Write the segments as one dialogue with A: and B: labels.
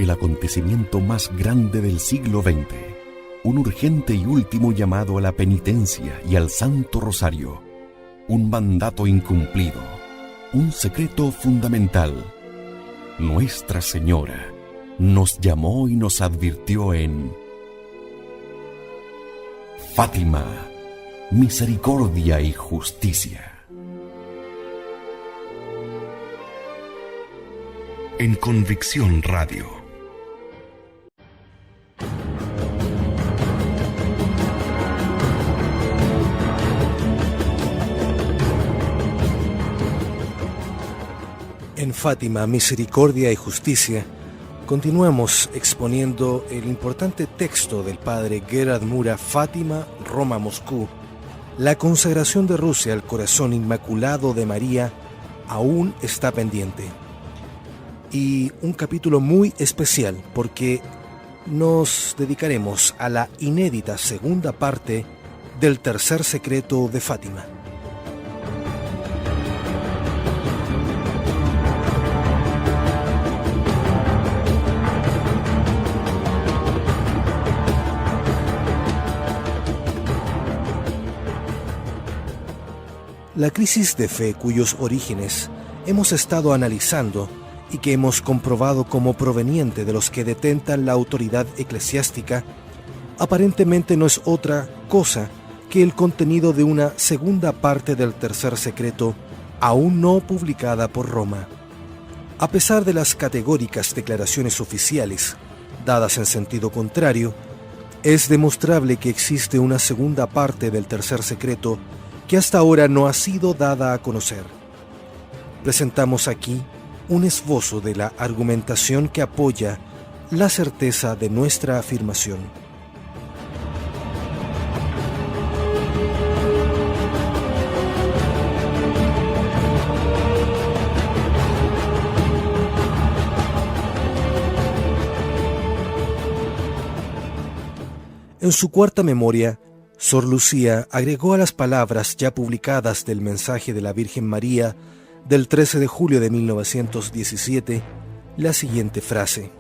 A: el acontecimiento más grande del siglo XX, un urgente y último llamado a la penitencia y al Santo Rosario, un mandato incumplido, un secreto fundamental. Nuestra Señora nos llamó y nos advirtió en Fátima, misericordia y justicia. En Convicción Radio.
B: En Fátima, misericordia y justicia, continuamos exponiendo el importante texto del padre Gerhard Mura, Fátima, Roma, Moscú. La consagración de Rusia al corazón inmaculado de María aún está pendiente. Y un capítulo muy especial porque nos dedicaremos a la inédita segunda parte del tercer secreto de Fátima. La crisis de fe cuyos orígenes hemos estado analizando y que hemos comprobado como proveniente de los que detentan la autoridad eclesiástica, aparentemente no es otra cosa que el contenido de una segunda parte del tercer secreto, aún no publicada por Roma. A pesar de las categóricas declaraciones oficiales, dadas en sentido contrario, es demostrable que existe una segunda parte del tercer secreto que hasta ahora no ha sido dada a conocer. Presentamos aquí un esbozo de la argumentación que apoya la certeza de nuestra afirmación. En su cuarta memoria, Sor Lucía agregó a las palabras ya publicadas del mensaje de la Virgen María del 13 de julio de 1917 la siguiente frase: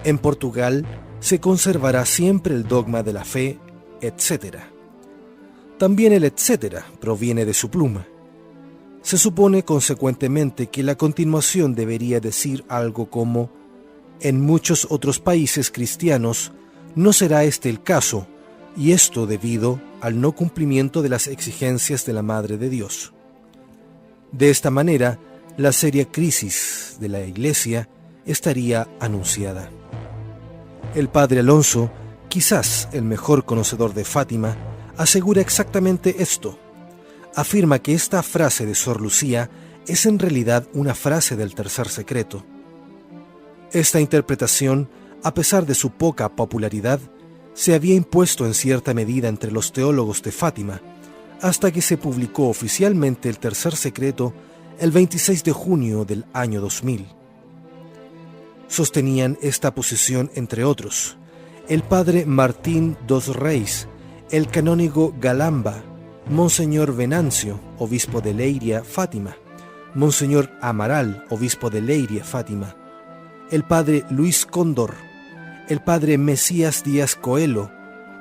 B: en Portugal se conservará siempre el dogma de la fe, etc. También el etcétera proviene de su pluma. Se supone consecuentemente que la continuación debería decir algo como: en muchos otros países cristianos no será este el caso, y esto debido al no cumplimiento de las exigencias de la Madre de Dios. De esta manera, la seria crisis de la Iglesia estaría anunciada. El padre Alonso, quizás el mejor conocedor de Fátima, asegura exactamente esto. Afirma que esta frase de Sor Lucía es en realidad una frase del tercer secreto. Esta interpretación, a pesar de su poca popularidad, se había impuesto en cierta medida entre los teólogos de Fátima, hasta que se publicó oficialmente el tercer secreto el 26 de junio del año 2000. Sostenían esta posición, entre otros, el padre Martín dos Reis, el canónigo Galamba, Monseñor Venancio, obispo de Leiria, Fátima, Monseñor Amaral, obispo de Leiria, Fátima, el padre Luis Cóndor, el padre Mesías Díaz Coelho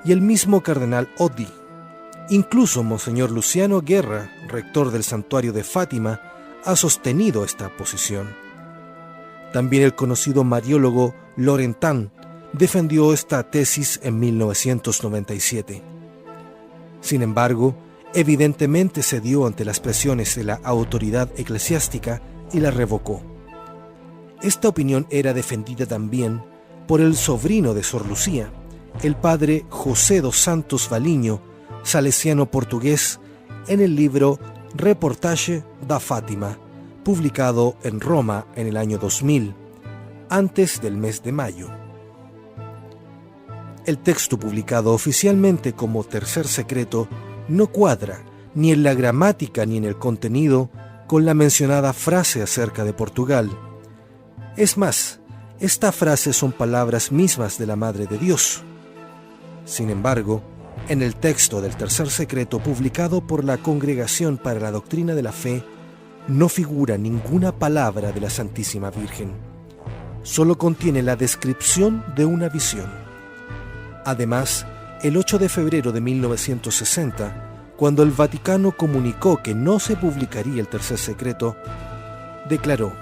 B: y el mismo cardenal Oddi. Incluso Monseñor Luciano Guerra, rector del santuario de Fátima, ha sostenido esta posición. También el conocido mariólogo Laurentán defendió esta tesis en 1997. Sin embargo, evidentemente cedió ante las presiones de la autoridad eclesiástica y la revocó. Esta opinión era defendida también por el sobrino de Sor Lucía, el padre José dos Santos Valiño, salesiano portugués, en el libro Reportage da Fátima, publicado en Roma en el año 2000, antes del mes de mayo. El texto publicado oficialmente como tercer secreto no cuadra ni en la gramática ni en el contenido con la mencionada frase acerca de Portugal. Es más, esta frase son palabras mismas de la Madre de Dios. Sin embargo, en el texto del tercer secreto publicado por la Congregación para la Doctrina de la Fe, no figura ninguna palabra de la Santísima Virgen. solo contiene la descripción de una visión. Además, el 8 de febrero de 1960, cuando el Vaticano comunicó que no se publicaría el tercer secreto, declaró: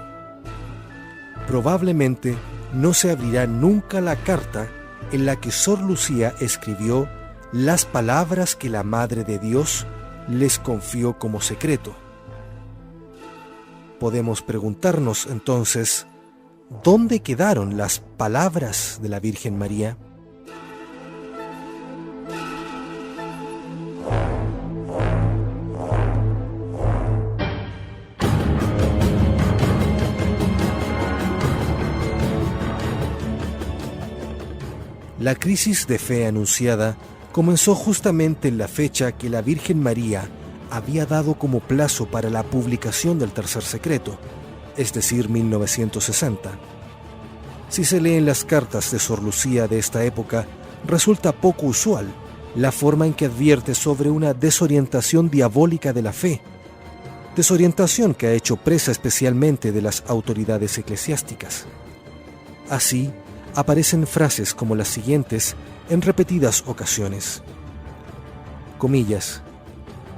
B: probablemente no se abrirá nunca la carta en la que Sor Lucía escribió las palabras que la Madre de Dios les confió como secreto. Podemos preguntarnos entonces, ¿dónde quedaron las palabras de la Virgen María? La crisis de fe anunciada comenzó justamente en la fecha que la Virgen María había dado como plazo para la publicación del tercer secreto, es decir, 1960. Si se leen las cartas de Sor Lucía de esta época, resulta poco usual la forma en que advierte sobre una desorientación diabólica de la fe, desorientación que ha hecho presa especialmente de las autoridades eclesiásticas. Así, aparecen frases como las siguientes en repetidas ocasiones. Comillas,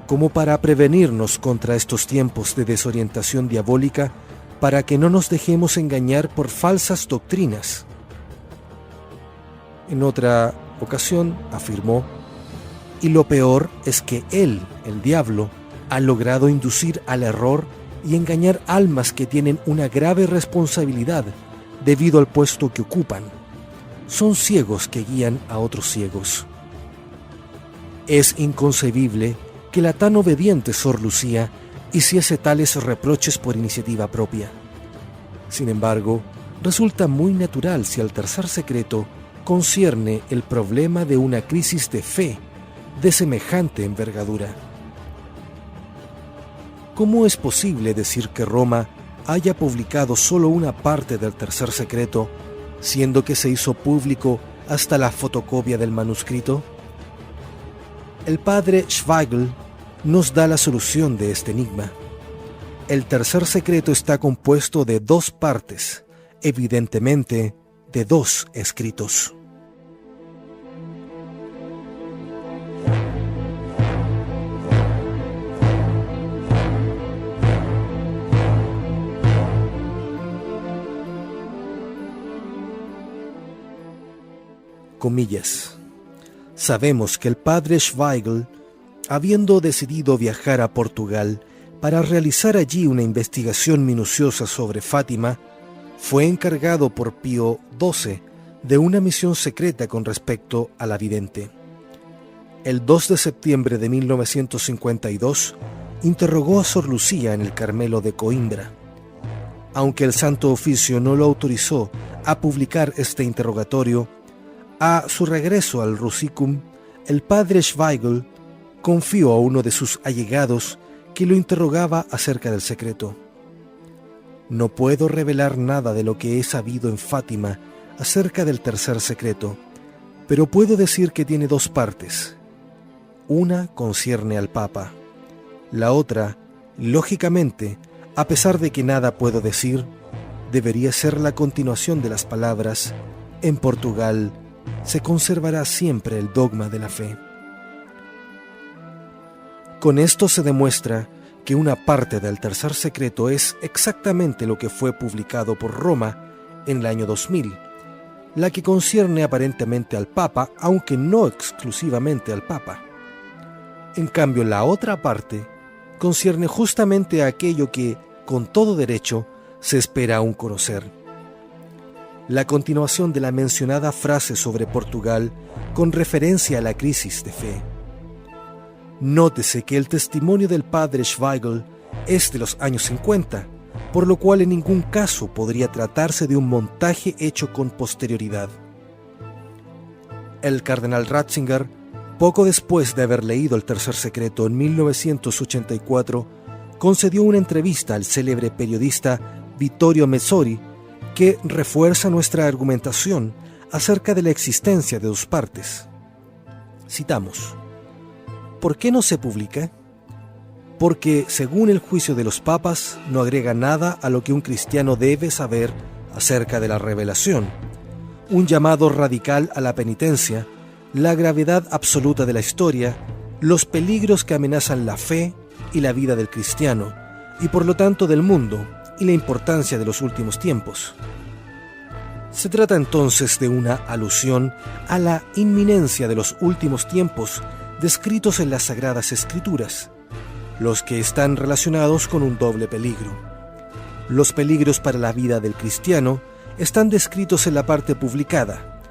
B: como para prevenirnos contra estos tiempos de desorientación diabólica, para que no nos dejemos engañar por falsas doctrinas. En otra ocasión afirmó: y lo peor es que él, el diablo, ha logrado inducir al error y engañar almas que tienen una grave responsabilidad debido al puesto que ocupan. Son ciegos que guían a otros ciegos. Es inconcebible que la tan obediente Sor Lucía hiciese tales reproches por iniciativa propia. Sin embargo, resulta muy natural si al tercer secreto concierne el problema de una crisis de fe de semejante envergadura. ¿Cómo es posible decir que Roma haya publicado solo una parte del tercer secreto, siendo que se hizo público hasta la fotocopia del manuscrito? El padre Schweigl nos da la solución de este enigma. El tercer secreto está compuesto de dos partes, evidentemente de dos escritos. Comillas. Sabemos que el padre Schweigl, habiendo decidido viajar a Portugal para realizar allí una investigación minuciosa sobre Fátima, fue encargado por Pío XII de una misión secreta con respecto a la vidente. El 2 de septiembre de 1952 interrogó a Sor Lucía en el Carmelo de Coimbra. Aunque el Santo Oficio no lo autorizó a publicar este interrogatorio, a su regreso al Rusicum, el padre Schweigl confió a uno de sus allegados que lo interrogaba acerca del secreto. No puedo revelar nada de lo que he sabido en Fátima acerca del tercer secreto, pero puedo decir que tiene dos partes. Una concierne al Papa. La otra, lógicamente, a pesar de que nada puedo decir, debería ser la continuación de las palabras: en Portugal se conservará siempre el dogma de la fe. Con esto se demuestra que una parte del tercer secreto es exactamente lo que fue publicado por Roma en el año 2000, la que concierne aparentemente al Papa, aunque no exclusivamente al Papa. En cambio, la otra parte concierne justamente a aquello que, con todo derecho, se espera aún conocer. La continuación de la mencionada frase sobre Portugal con referencia a la crisis de fe. Nótese que el testimonio del padre Schweigl es de los años 50, por lo cual en ningún caso podría tratarse de un montaje hecho con posterioridad. El cardenal Ratzinger, poco después de haber leído el tercer secreto en 1984, concedió una entrevista al célebre periodista Vittorio Messori, que refuerza nuestra argumentación acerca de la existencia de dos partes. Citamos: ¿por qué no se publica? Porque, según el juicio de los papas, no agrega nada a lo que un cristiano debe saber acerca de la revelación, un llamado radical a la penitencia, la gravedad absoluta de la historia, los peligros que amenazan la fe y la vida del cristiano, y por lo tanto del mundo, y la importancia de los últimos tiempos. Se trata entonces de una alusión a la inminencia de los últimos tiempos descritos en las Sagradas Escrituras, los que están relacionados con un doble peligro. Los peligros para la vida del cristiano están descritos en la parte publicada.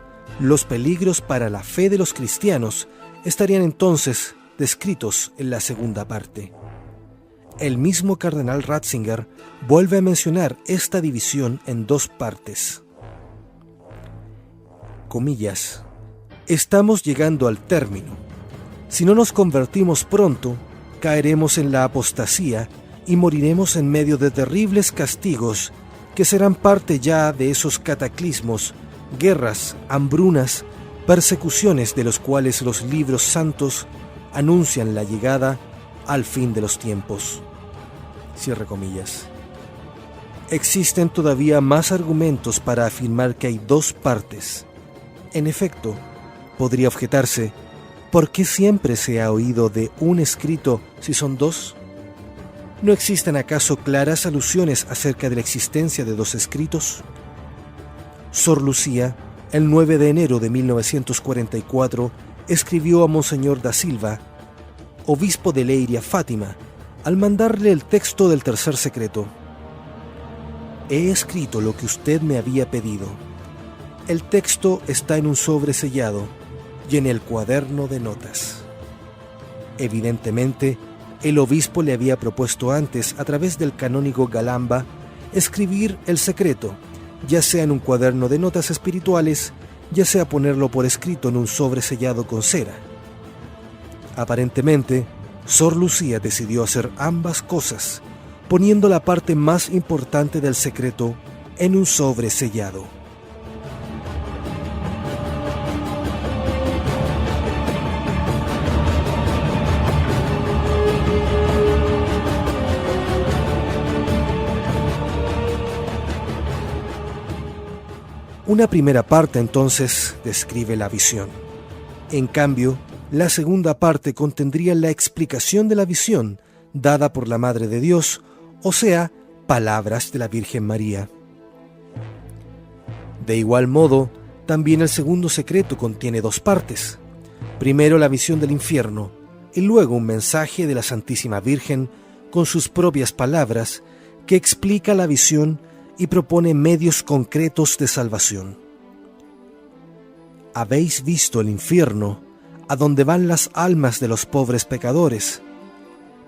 B: Los peligros para la fe de los cristianos estarían entonces descritos en la segunda parte. El mismo cardenal Ratzinger vuelve a mencionar esta división en dos partes. Comillas, estamos llegando al término. Si no nos convertimos pronto, caeremos en la apostasía y moriremos en medio de terribles castigos que serán parte ya de esos cataclismos, guerras, hambrunas, persecuciones de los cuales los libros santos anuncian la llegada al fin de los tiempos. Cierre comillas. Existen todavía más argumentos para afirmar que hay dos partes. En efecto, podría objetarse, ¿por qué siempre se ha oído de un escrito si son dos? ¿No existen acaso claras alusiones acerca de la existencia de dos escritos? Sor Lucía, el 9 de enero de 1944, escribió a Monseñor da Silva, obispo de Leiria, Fátima, al mandarle el texto del tercer secreto. He escrito lo que usted me había pedido. El texto está en un sobre sellado y en el cuaderno de notas. Evidentemente, el obispo le había propuesto antes, a través del canónigo Galamba, escribir el secreto, ya sea en un cuaderno de notas espirituales, ya sea ponerlo por escrito en un sobre sellado con cera. Aparentemente, Sor Lucía decidió hacer ambas cosas, poniendo la parte más importante del secreto en un sobre sellado. Una primera parte entonces describe la visión. En cambio, la segunda parte contendría la explicación de la visión dada por la Madre de Dios, o sea, palabras de la Virgen María. De igual modo, también el segundo secreto contiene dos partes. Primero la visión del infierno, y luego un mensaje de la Santísima Virgen con sus propias palabras que explica la visión y propone medios concretos de salvación. Habéis visto el infierno, a donde van las almas de los pobres pecadores.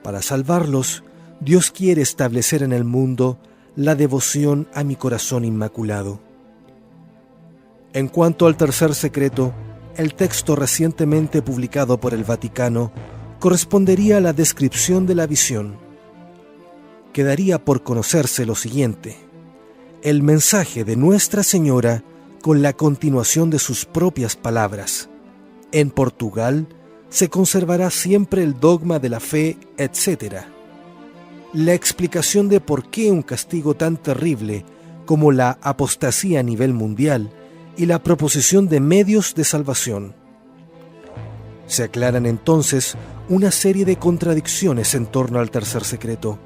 B: Para salvarlos, Dios quiere establecer en el mundo la devoción a mi corazón inmaculado. En cuanto al tercer secreto, el texto recientemente publicado por el Vaticano correspondería a la descripción de la visión. Quedaría por conocerse lo siguiente: el mensaje de Nuestra Señora con la continuación de sus propias palabras. En Portugal se conservará siempre el dogma de la fe, etc. La explicación de por qué un castigo tan terrible como la apostasía a nivel mundial y la proposición de medios de salvación. Se aclaran entonces una serie de contradicciones en torno al tercer secreto.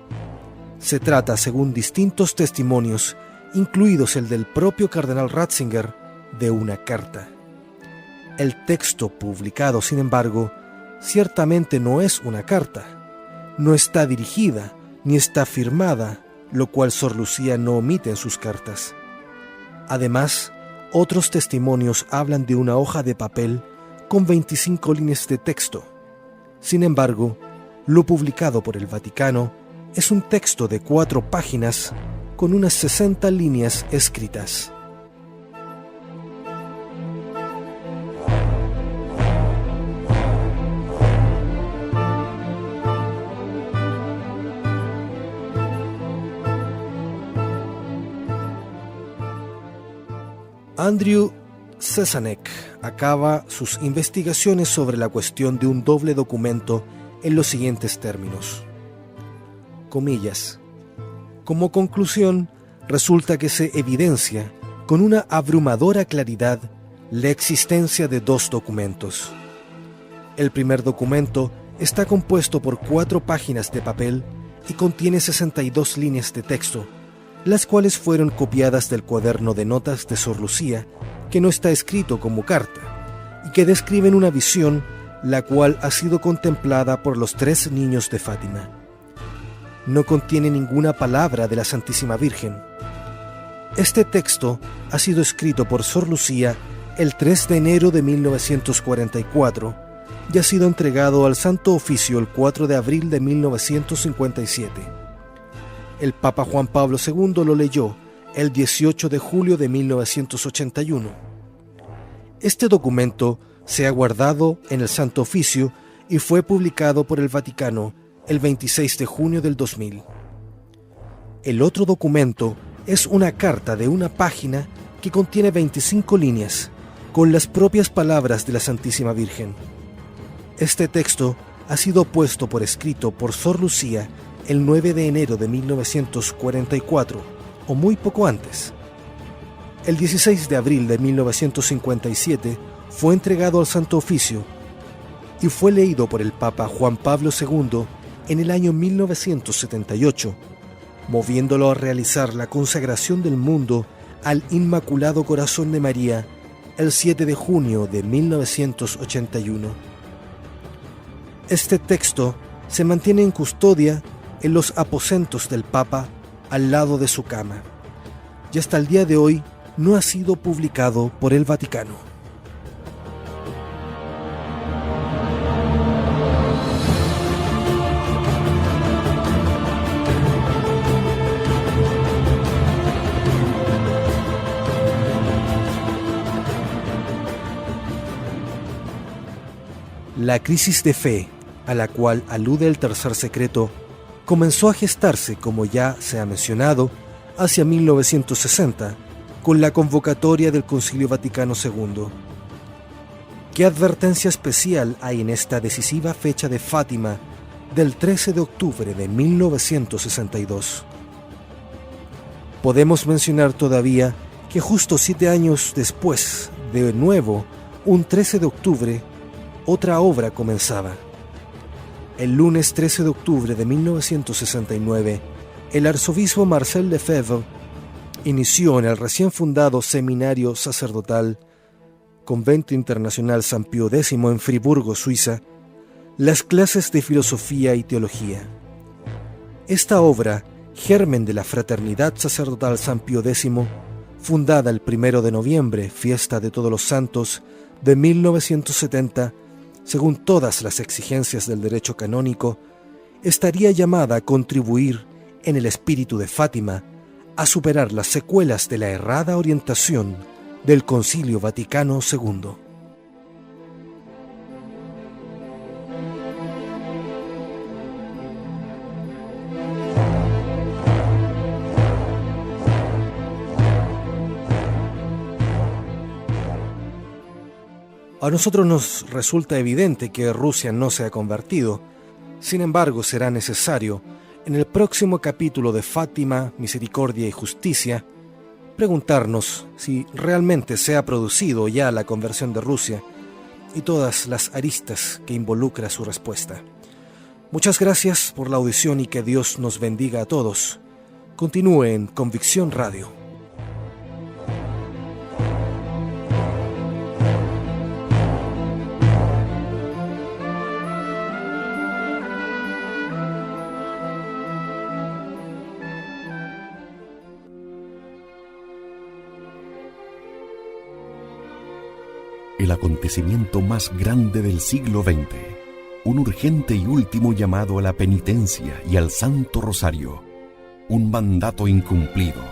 B: Se trata, según distintos testimonios, incluidos el del propio cardenal Ratzinger, de una carta. El texto publicado, sin embargo, ciertamente no es una carta. No está dirigida ni está firmada, lo cual Sor Lucía no omite en sus cartas. Además, otros testimonios hablan de una hoja de papel con 25 líneas de texto. Sin embargo, lo publicado por el Vaticano es un texto de 4 páginas con unas 60 líneas escritas. Andrew Cesanek acaba sus investigaciones sobre la cuestión de un doble documento en los siguientes términos. Comillas. Como conclusión, resulta que se evidencia con una abrumadora claridad la existencia de dos documentos. El primer documento está compuesto por 4 páginas de papel y contiene 62 líneas de texto, las cuales fueron copiadas del cuaderno de notas de Sor Lucía, que no está escrito como carta, y que describen una visión la cual ha sido contemplada por los 3 niños de Fátima. No contiene ninguna palabra de la Santísima Virgen. Este texto ha sido escrito por Sor Lucía el 3 de enero de 1944 y ha sido entregado al Santo Oficio el 4 de abril de 1957. El Papa Juan Pablo II lo leyó el 18 de julio de 1981. Este documento se ha guardado en el Santo Oficio y fue publicado por el Vaticano el 26 de junio del 2000. El otro documento es una carta de una página que contiene 25 líneas, con las propias palabras de la Santísima Virgen. Este texto ha sido puesto por escrito por Sor Lucía el 9 de enero de 1944, o muy poco antes. El 16 de abril de 1957 fue entregado al Santo Oficio y fue leído por el Papa Juan Pablo II en el año 1978, moviéndolo a realizar la consagración del mundo al Inmaculado Corazón de María el 7 de junio de 1981. Este texto se mantiene en custodia en los aposentos del Papa al lado de su cama, y hasta el día de hoy no ha sido publicado por el Vaticano. La crisis de fe, a la cual alude el tercer secreto, comenzó a gestarse, como ya se ha mencionado, hacia 1960, con la convocatoria del Concilio Vaticano II. ¿Qué advertencia especial hay en esta decisiva fecha de Fátima del 13 de octubre de 1962? Podemos mencionar todavía que justo 7 años después, de nuevo, un 13 de octubre, otra obra comenzaba. El lunes 13 de octubre de 1969, el arzobispo Marcel Lefebvre inició en el recién fundado Seminario Sacerdotal Convento Internacional San Pío X en Friburgo, Suiza, las clases de filosofía y teología. Esta obra, germen de la Fraternidad Sacerdotal San Pío X, fundada el 1 de noviembre, fiesta de Todos los Santos, de 1970, según todas las exigencias del derecho canónico, estaría llamada a contribuir, en el espíritu de Fátima, a superar las secuelas de la errada orientación del Concilio Vaticano II. A nosotros nos resulta evidente que Rusia no se ha convertido. Sin embargo, será necesario, en el próximo capítulo de Fátima, Misericordia y Justicia, preguntarnos si realmente se ha producido ya la conversión de Rusia y todas las aristas que involucra su respuesta. Muchas gracias por la audición y que Dios nos bendiga a todos. Continúe en Convicción Radio.
A: El acontecimiento más grande del siglo XX, un urgente y último llamado a la penitencia y al Santo Rosario, un mandato incumplido,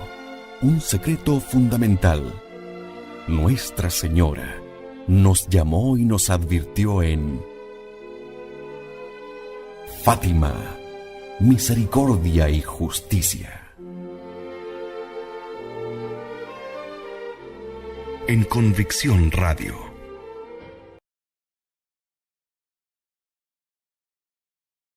A: un secreto fundamental. Nuestra Señora nos llamó y nos advirtió en Fátima, Misericordia y Justicia. En Convicción Radio.